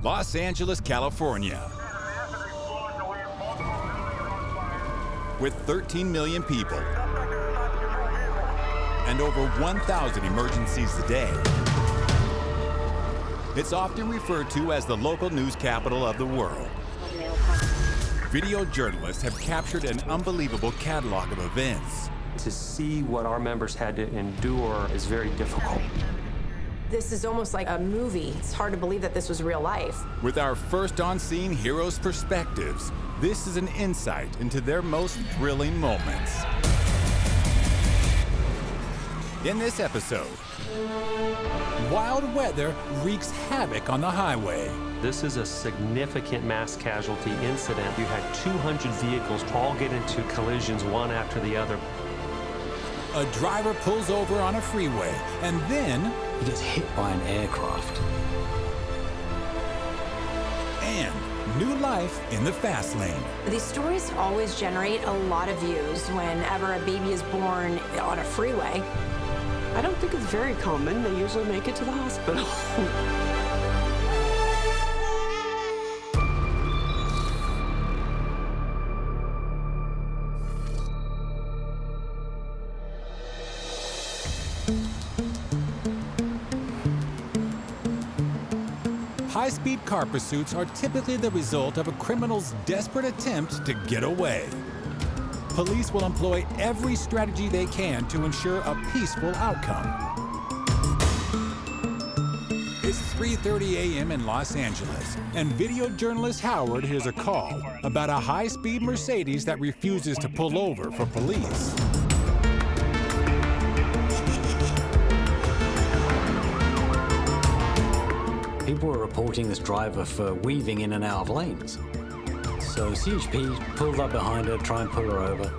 Los Angeles, California. With 13 million people and over 1,000 emergencies a day, it's often referred to as the local news capital of the world. Video journalists have captured an unbelievable catalog of events. To see what our members had to endure is very difficult. This is almost like a movie. It's hard to believe that this was real life. With our first on-scene heroes' perspectives, this is an insight into their most thrilling moments. In this episode, wild weather wreaks havoc on the highway. This is a significant mass casualty incident. You had 200 vehicles all get into collisions one after the other. A driver pulls over on a freeway, and then he gets hit by an aircraft. And new life in the fast lane. These stories always generate a lot of views whenever a baby is born on a freeway. I don't think it's very common. They usually make it to the hospital. High-speed car pursuits are typically the result of a criminal's desperate attempt to get away. Police will employ every strategy they can to ensure a peaceful outcome. It's 3:30 a.m. in Los Angeles, and video journalist Howard hears a call about a high-speed Mercedes that refuses to pull over for police. People were reporting this driver for weaving in and out of lanes. So CHP pulled up behind her, tried and pull her over,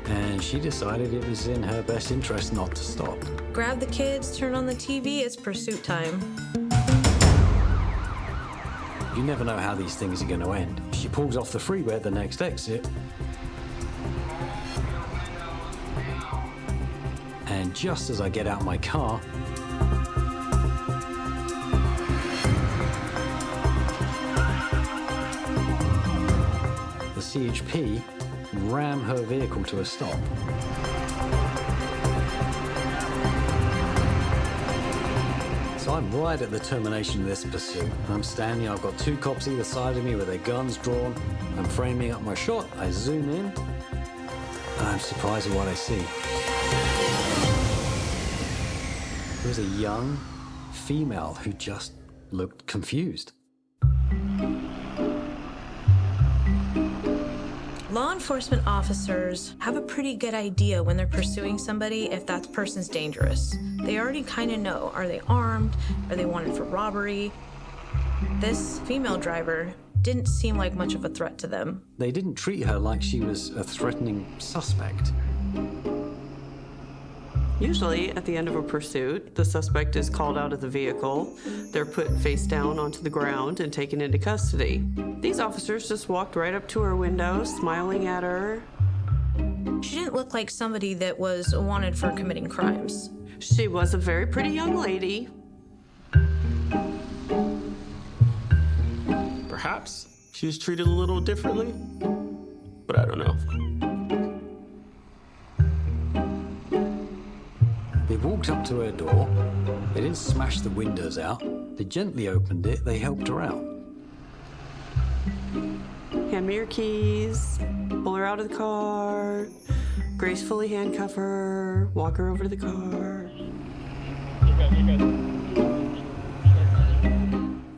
and she decided it was in her best interest not to stop. Grab the kids, turn on the TV, it's pursuit time. You never know how these things are going to end. She pulls off the freeway at the next exit, and just as I get out my car, the CHP ram her vehicle to a stop. So I'm right at the termination of this pursuit. I'm standing, I've got two cops either side of me with their guns drawn. I'm framing up my shot, I zoom in, and I'm surprised at what I see. There was a young female who just looked confused. Law enforcement officers have a pretty good idea when they're pursuing somebody if that person's dangerous. They already kind of know, are they armed? Are they wanted for robbery? This female driver didn't seem like much of a threat to them. They didn't treat her like she was a threatening suspect. Usually, at the end of a pursuit, the suspect is called out of the vehicle. They're put face down onto the ground and taken into custody. These officers just walked right up to her window, smiling at her. She didn't look like somebody that was wanted for committing crimes. She was a very pretty young lady. Perhaps she was treated a little differently, but I don't know. They walked up to her door. They didn't smash the windows out. They gently opened it. They helped her out. Hand me your keys, pull her out of the car, gracefully handcuff her, walk her over to the car.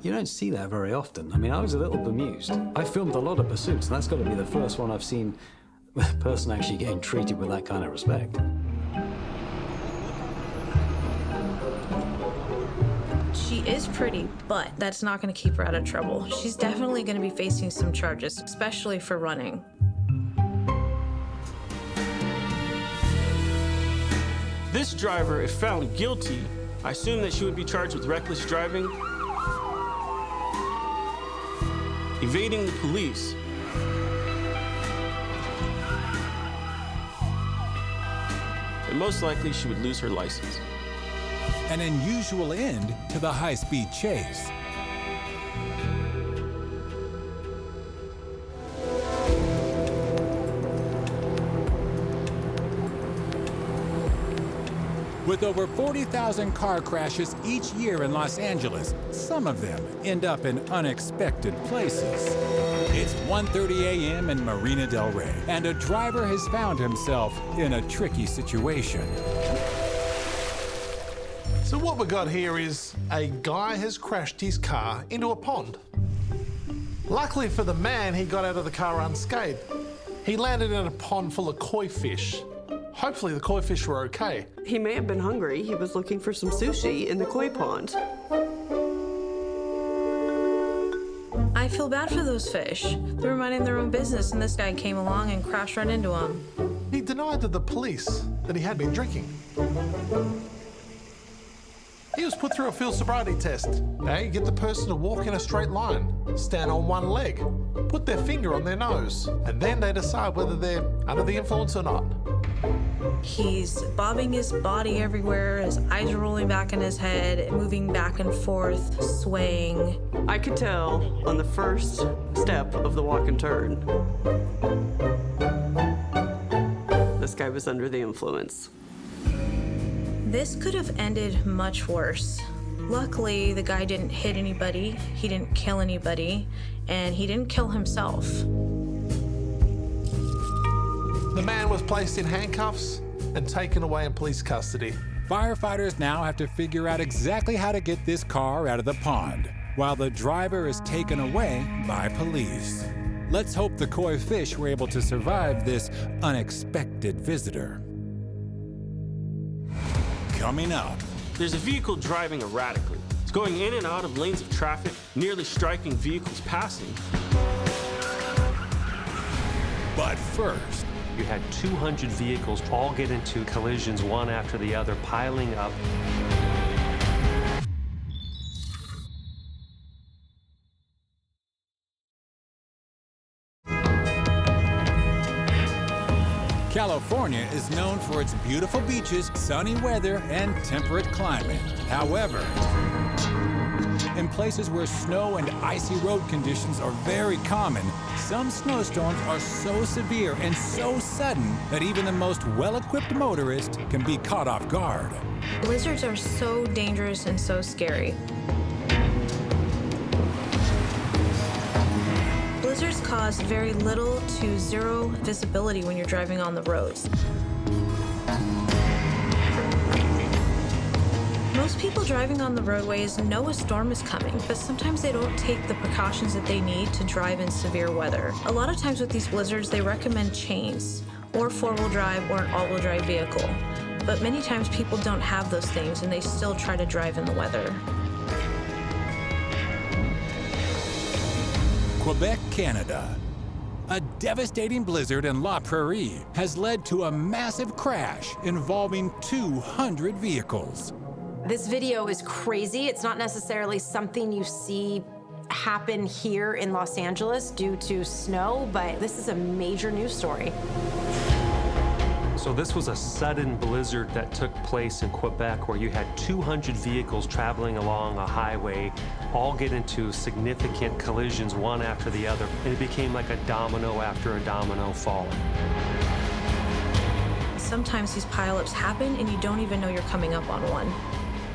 You don't see that very often. I mean, I was a little bemused. I filmed a lot of pursuits, and that's got to be the first one I've seen with a person actually getting treated with that kind of respect. She is pretty, but that's not going to keep her out of trouble. She's definitely going to be facing some charges, especially for running. This driver, if found guilty, I assume that she would be charged with reckless driving, evading the police, and most likely she would lose her license. An unusual end to the high-speed chase. With over 40,000 car crashes each year in Los Angeles, some of them end up in unexpected places. It's 1:30 a.m. in Marina del Rey, and a driver has found himself in a tricky situation. So what we got here is a guy has crashed his car into a pond. Luckily for the man, he got out of the car unscathed. He landed in a pond full of koi fish. Hopefully the koi fish were okay. He may have been hungry. He was looking for some sushi in the koi pond. I feel bad for those fish. They were minding their own business, and this guy came along and crashed right into them. He denied to the police that he had been drinking. He was put through a field sobriety test. Now you get the person to walk in a straight line, stand on one leg, put their finger on their nose, and then they decide whether they're under the influence or not. He's bobbing his body everywhere, his eyes are rolling back in his head, moving back and forth, swaying. I could tell on the first step of the walk and turn, this guy was under the influence. This could have ended much worse. Luckily, the guy didn't hit anybody, he didn't kill anybody, and he didn't kill himself. The man was placed in handcuffs and taken away in police custody. Firefighters now have to figure out exactly how to get this car out of the pond, while the driver is taken away by police. Let's hope the koi fish were able to survive this unexpected visitor. Coming up. There's a vehicle driving erratically. It's going in and out of lanes of traffic, nearly striking vehicles passing. But first, You had 200 vehicles all get into collisions one after the other, piling up. California is known for its beautiful beaches, sunny weather, and temperate climate. However, in places where snow and icy road conditions are very common, some snowstorms are so severe and so sudden that even the most well-equipped motorist can be caught off guard. Blizzards are so dangerous and so scary. Blizzards cause very little to zero visibility when you're driving on the roads. Most people driving on the roadways know a storm is coming, but sometimes they don't take the precautions that they need to drive in severe weather. A lot of times with these blizzards, they recommend chains, or four-wheel drive, or an all-wheel drive vehicle. But many times people don't have those things, and they still try to drive in the weather. Quebec, Canada. A devastating blizzard in La Prairie has led to a massive crash involving 200 vehicles. This video is crazy. It's not necessarily something you see happen here in Los Angeles due to snow, but this is a major news story. So this was a sudden blizzard that took place in Quebec where you had 200 vehicles traveling along a highway all get into significant collisions one after the other, and it became like a domino after a domino falling. Sometimes these pileups happen and you don't even know you're coming up on one.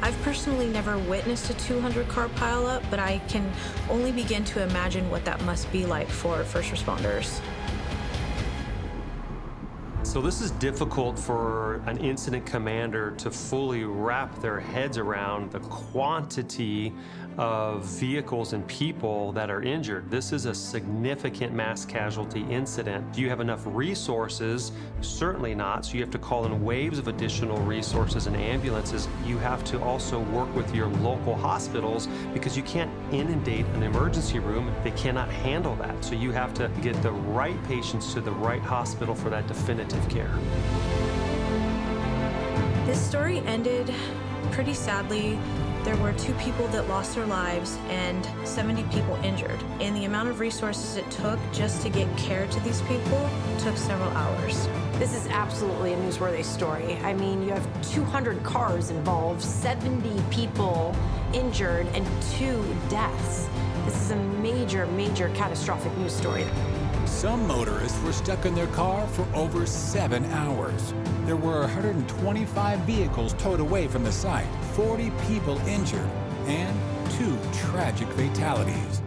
I've personally never witnessed a 200-car pileup, but I can only begin to imagine what that must be like for first responders. So this is difficult for an incident commander to fully wrap their heads around the quantity of vehicles and people that are injured. This is a significant mass casualty incident. Do you have enough resources? Certainly not. So you have to call in waves of additional resources and ambulances. You have to also work with your local hospitals because you can't inundate an emergency room. They cannot handle that. So you have to get the right patients to the right hospital for that definitive care. This story ended pretty sadly. There were 2 people that lost their lives and 70 people injured. And the amount of resources it took just to get care to these people took several hours. This is absolutely a newsworthy story. I mean, you have 200 cars involved, 70 people injured, and 2 deaths. This is a major, major catastrophic news story. Some motorists were stuck in their car for over 7 hours. There were 125 vehicles towed away from the site, 40 people injured, and 2 tragic fatalities.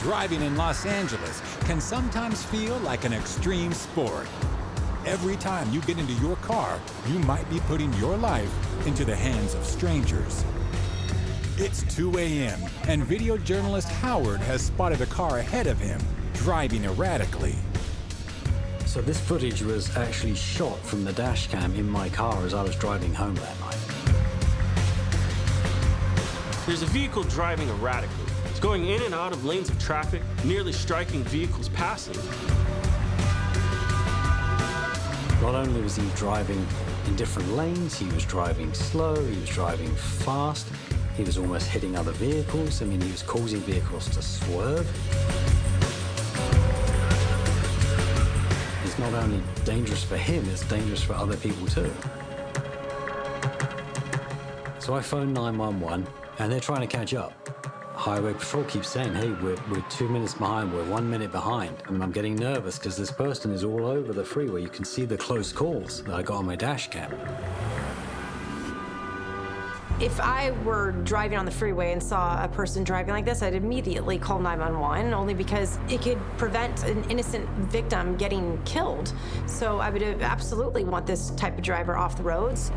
Driving in Los Angeles can sometimes feel like an extreme sport. Every time you get into your car, you might be putting your life into the hands of strangers. It's 2 a.m., and video journalist Howard has spotted a car ahead of him, driving erratically. So this footage was actually shot from the dash cam in my car as I was driving home that night. There's a vehicle driving erratically. It's going in and out of lanes of traffic, nearly striking vehicles passing. Not only was he driving in different lanes, he was driving slow, he was driving fast, he was almost hitting other vehicles. I mean, he was causing vehicles to swerve. It's not only dangerous for him, it's dangerous for other people too. So I phoned 911, and they're trying to catch up. Highway Patrol keeps saying, hey, we're 2 minutes behind, we're 1 minute behind. And I'm getting nervous because this person is all over the freeway. You can see the close calls that I got on my dash cam. If I were driving on the freeway and saw a person driving like this, I'd immediately call 911, only because it could prevent an innocent victim getting killed. So I would absolutely want this type of driver off the roads.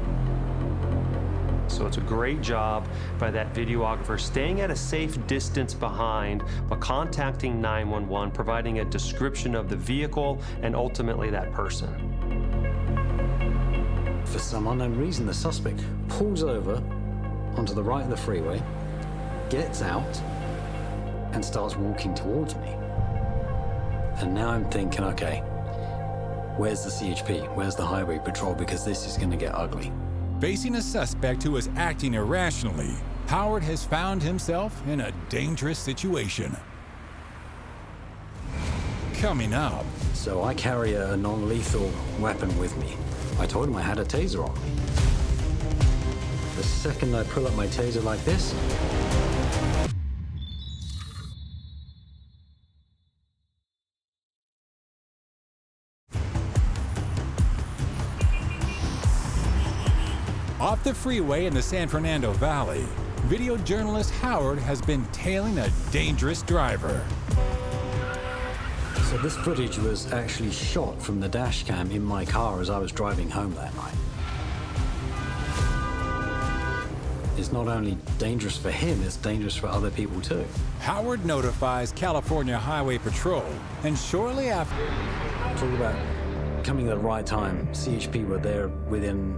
So it's a great job by that videographer staying at a safe distance behind, but contacting 911, providing a description of the vehicle and ultimately that person. For some unknown reason, the suspect pulls over onto the right of the freeway, gets out, and starts walking towards me. And now I'm thinking, okay, where's the CHP? Where's the Highway Patrol? Because this is going to get ugly. Facing a suspect who is acting irrationally, Howard has found himself in a dangerous situation. Coming up. So I carry a non-lethal weapon with me. I told him I had a taser on me. The second I pull up my taser like this, Off the freeway in the San Fernando Valley, video journalist Howard has been tailing a dangerous driver. so this footage was actually shot from the dash cam in my car as I was driving home that night. It's not only dangerous for him, it's dangerous for other people too. Howard notifies California Highway Patrol, and shortly after... Talk about coming at the right time. CHP were there within,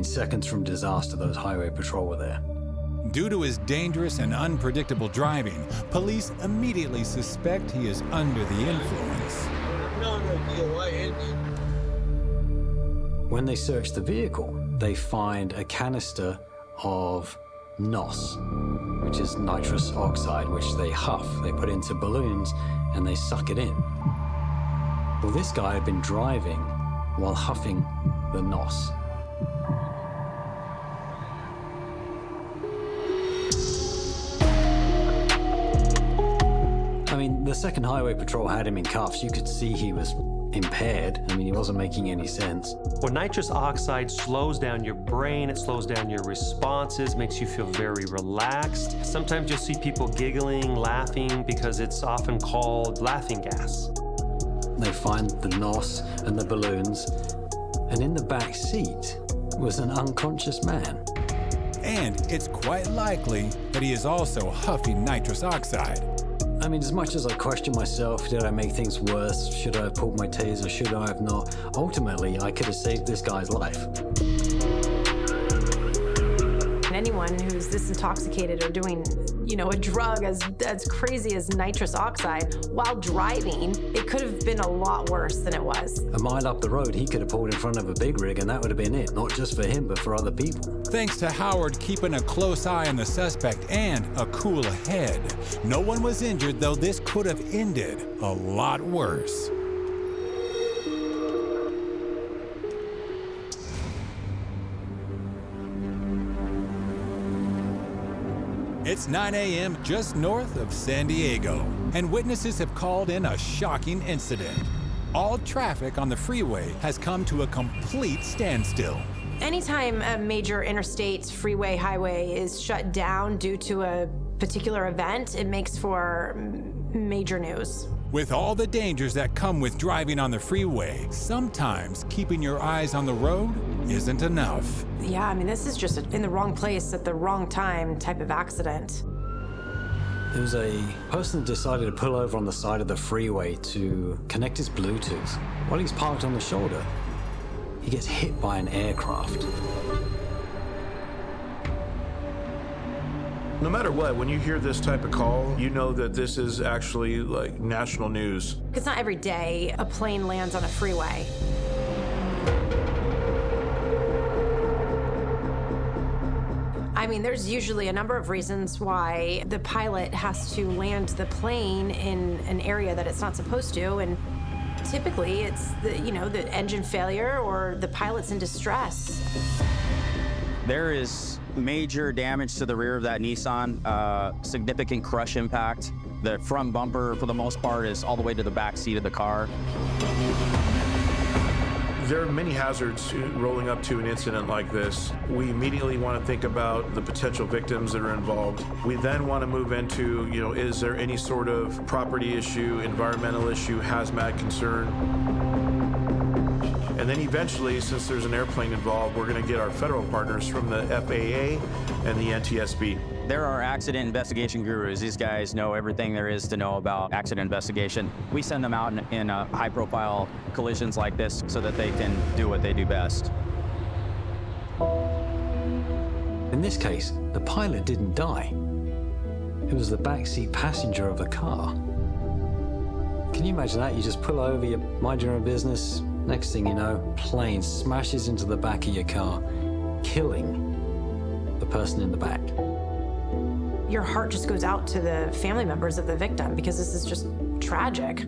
seconds from disaster. Those Highway Patrol were there. Due to his dangerous and unpredictable driving, police immediately suspect he is under the influence. When they search the vehicle, they find a canister of NOS, which is nitrous oxide, which they huff. They put into balloons and they suck it in. Well, this guy had been driving while huffing the NOS. The second Highway Patrol had him in cuffs. You could see he was impaired. He wasn't making any sense. When nitrous oxide slows down your brain, it slows down your responses, makes you feel very relaxed. Sometimes you'll see people giggling, laughing, because it's often called laughing gas. They find the NOS and the balloons, and in the back seat was an unconscious man. And it's quite likely that he is also huffing nitrous oxide. As much as I question myself, did I make things worse? Should I have pulled my taser? Should I have not? Ultimately, I could have saved this guy's life. Anyone who's this intoxicated or doing, a drug as crazy as nitrous oxide while driving, it could have been a lot worse than it was. A mile up the road, he could have pulled in front of a big rig, and that would have been it. Not just for him, but for other people. Thanks to Howard keeping a close eye on the suspect and a cool head. No one was injured, though this could have ended a lot worse. It's 9 a.m. just north of San Diego, and witnesses have called in a shocking incident. All traffic on the freeway has come to a complete standstill. Anytime a major interstate, freeway, highway is shut down due to a particular event, it makes for major news. With all the dangers that come with driving on the freeway, sometimes keeping your eyes on the road isn't enough. Yeah, I mean, this is just in the wrong place at the wrong time type of accident. There was a person that decided to pull over on the side of the freeway to connect his Bluetooth. While he's parked on the shoulder, he gets hit by an aircraft. No matter what, when you hear this type of call, you know that this is actually like national news. It's not every day a plane lands on a freeway. I mean, there's usually a number of reasons why the pilot has to land the plane in an area that it's not supposed to, and typically it's the engine failure or the pilot's in distress. There is major damage to the rear of that Nissan, significant crush impact. The front bumper, for the most part, is all the way to the back seat of the car. There are many hazards rolling up to an incident like this. We immediately want to think about the potential victims that are involved. We then want to move into, is there any sort of property issue, environmental issue, hazmat concern? And then eventually, since there's an airplane involved, we're going to get our federal partners from the FAA and the NTSB. There are accident investigation gurus. These guys know everything there is to know about accident investigation. We send them out in high-profile collisions like this so that they can do what they do best. In this case, the pilot didn't die. It was the backseat passenger of the car. Can you imagine that? You just pull over, you mind your own business. Next thing you know, plane smashes into the back of your car, killing the person in the back. Your heart just goes out to the family members of the victim because this is just tragic.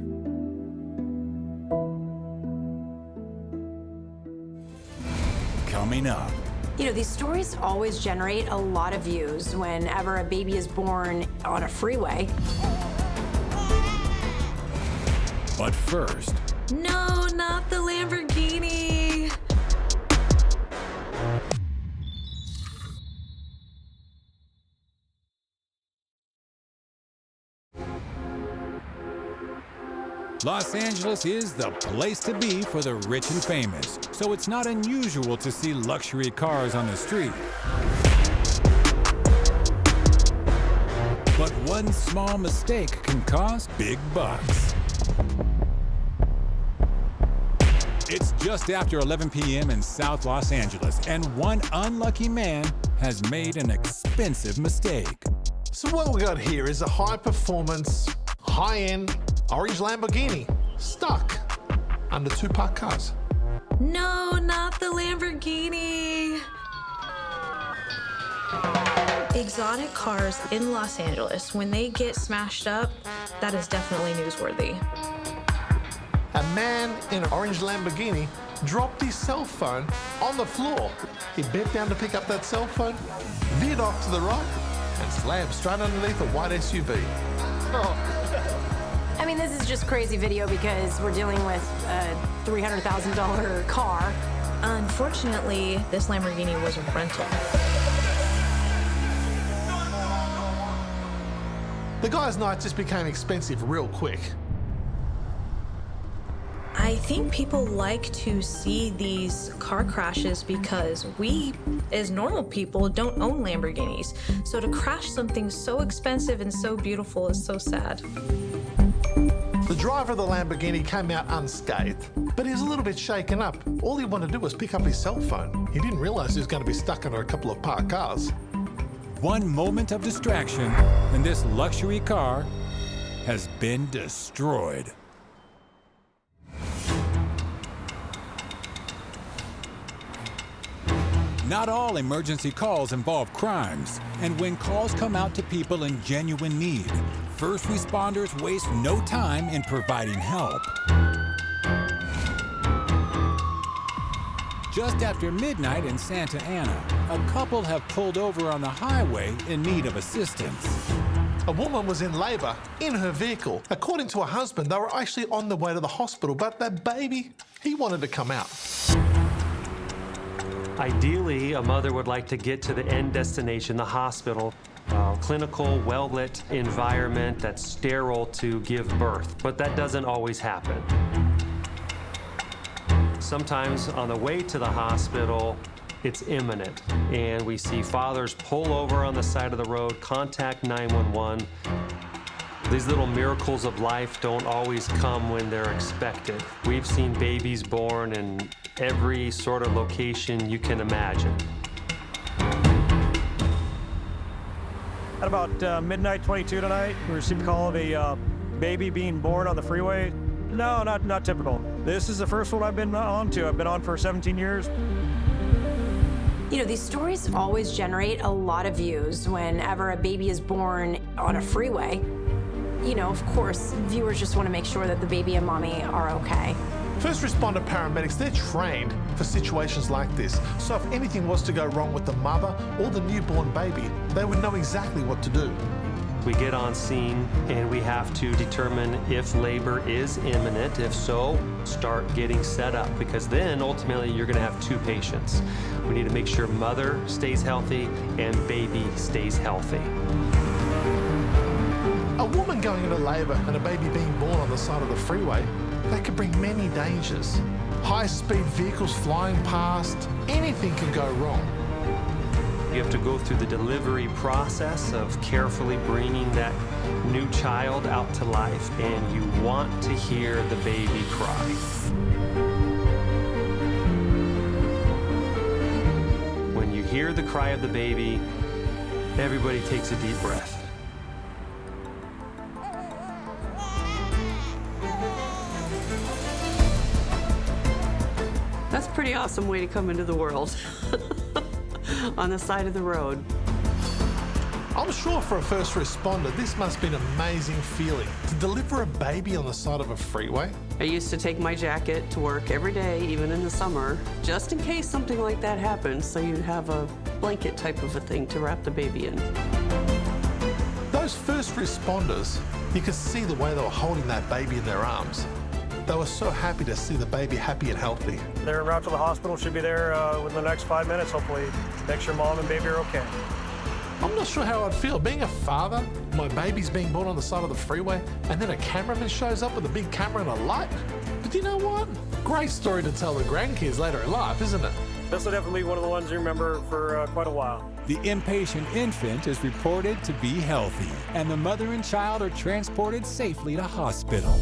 Coming up. These stories always generate a lot of views whenever a baby is born on a freeway. But first, No, not the Lamborghini. Los Angeles is the place to be for the rich and famous, so it's not unusual to see luxury cars on the street. But one small mistake can cost big bucks. It's just after 11 p.m. in South Los Angeles, and one unlucky man has made an expensive mistake. So what we got here is a high-performance, high-end orange Lamborghini stuck under two parked cars. No, not the Lamborghini. Exotic cars in Los Angeles, when they get smashed up, that is definitely newsworthy. A man in an orange Lamborghini dropped his cell phone on the floor. He bent down to pick up that cell phone, veered off to the right, and slammed straight underneath a white SUV. I mean, this is just crazy video because we're dealing with a $300,000 car. Unfortunately, this Lamborghini was a rental. The guy's night just became expensive real quick. I think people like to see these car crashes because we, as normal people, don't own Lamborghinis. So to crash something so expensive and so beautiful is so sad. The driver of the Lamborghini came out unscathed, but he was a little bit shaken up. All he wanted to do was pick up his cell phone. He didn't realize he was going to be stuck under a couple of parked cars. One moment of distraction, and this luxury car has been destroyed. Not all emergency calls involve crimes, and when calls come out to people in genuine need, first responders waste no time in providing help. Just after midnight in Santa Ana, a couple have pulled over on the highway in need of assistance. A woman was in labour in her vehicle. According to her husband, they were actually on the way to the hospital, but that baby, he wanted to come out. Ideally, a mother would like to get to the end destination, the hospital, a clinical, well-lit environment that's sterile to give birth, but that doesn't always happen. Sometimes on the way to the hospital, it's imminent, and we see fathers pull over on the side of the road, contact 911. These little miracles of life don't always come when they're expected. We've seen babies born in every sort of location you can imagine. At about midnight 22 tonight, we received a call of a baby being born on the freeway. No, not typical. This is the first one I've been on to. I've been on for 17 years. You know, these stories always generate a lot of views whenever a baby is born on a freeway. You know, of course, viewers just want to make sure that the baby and mommy are okay. First responder paramedics, they're trained for situations like this. So if anything was to go wrong with the mother or the newborn baby, they would know exactly what to do. We get on scene and we have to determine if labor is imminent. If so, start getting set up, because then ultimately you're going to have two patients. We need to make sure mother stays healthy and baby stays healthy. A woman going into labour and a baby being born on the side of the freeway, that could bring many dangers. High-speed vehicles flying past, anything can go wrong. You have to go through the delivery process of carefully bringing that new child out to life, and you want to hear the baby cry. When you hear the cry of the baby, everybody takes a deep breath. That's a pretty awesome way to come into the world. On the side of the road. I'm sure for a first responder, this must be an amazing feeling to deliver a baby on the side of a freeway. I used to take my jacket to work every day, even in the summer, just in case something like that happens, so you'd have a blanket type of a thing to wrap the baby in. Those first responders, you could see the way they were holding that baby in their arms. They were so happy to see the baby happy and healthy. They're en route to the hospital, should be there within the next 5 minutes, hopefully. Make sure mom and baby are okay. I'm not sure how I'd feel being a father, my baby's being born on the side of the freeway, and then a cameraman shows up with a big camera and a light. But you know what? Great story to tell the grandkids later in life, isn't it? This will definitely be one of the ones you remember for quite a while. The impatient infant is reported to be healthy, and the mother and child are transported safely to hospital.